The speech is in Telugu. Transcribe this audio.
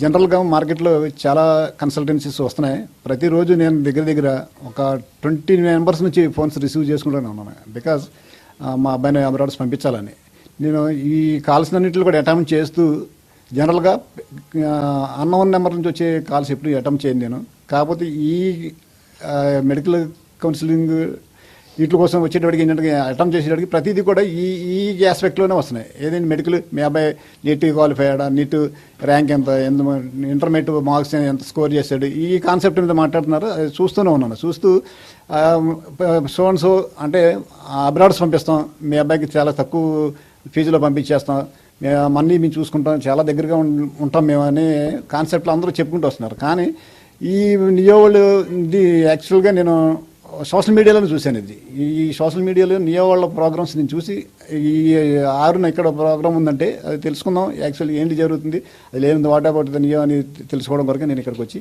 జనరల్గా మార్కెట్లో చాలా కన్సల్టెన్సీస్ వస్తున్నాయి. ప్రతిరోజు నేను దగ్గర ఒక 20 మెంబర్స్ నుంచి ఫోన్స్ రిసీవ్ చేసుకుంటూనే ఉన్నాను. బికాజ్ మా అబ్బాయిని అబ్రాడ్స్ పంపించాలని నేను ఈ కాల్స్ అన్నింటిలో కూడా అటెంప్ట్ చేస్తూ జనరల్గా అన్నోన్ నెంబర్ నుంచి వచ్చే కాల్స్ ఎప్పుడు అటెంప్ట్ చేయను నేను. కాకపోతే ఈ మెడికల్ కౌన్సిలింగ్ వీటి కోసం వచ్చేటప్పటికి ఏంటంటే అటెంప్ట్ చేసేటప్పటికి ప్రతిదీ కూడా ఈ ఆస్పెక్ట్లోనే వస్తున్నాయి. ఏదైనా మెడికల్, మీ అబ్బాయి నీట్ క్వాలిఫైడ్, నీట్ ర్యాంక్ ఎంత, ఇంటర్మీడియట్ మార్క్స్ ఎంత స్కోర్ చేశాడు, ఈ కాన్సెప్ట్ మీద మాట్లాడుతున్నారు. అది చూస్తూనే ఉన్నాను. చూస్తూ సో అంటే అబ్రాడ్స్ పంపిస్తాం, మీ అబ్బాయికి చాలా తక్కువ ఫీజులో పంపించేస్తాం, మనీ మేము చూసుకుంటాం, చాలా దగ్గరగా ఉంటాం మేము అనే కాన్సెప్ట్లు అందరూ చెప్పుకుంటూ వస్తున్నారు. కానీ ఈ నియో వాళ్ళు ఇది యాక్చువల్గా నేను సోషల్ మీడియాలో చూశాను. ఈ సోషల్ మీడియాలో నియో వాళ్ళ ప్రోగ్రామ్స్ నేను చూసి ఈ 6న ఇక్కడ ప్రోగ్రామ్ ఉందంటే అది తెలుసుకుందాం, యాక్చువల్లీ ఏంటి జరుగుతుంది, అది లేదు వాట్ అబౌట్ ద నియో అని తెలుసుకోవడం కొరకు నేను ఇక్కడికి వచ్చి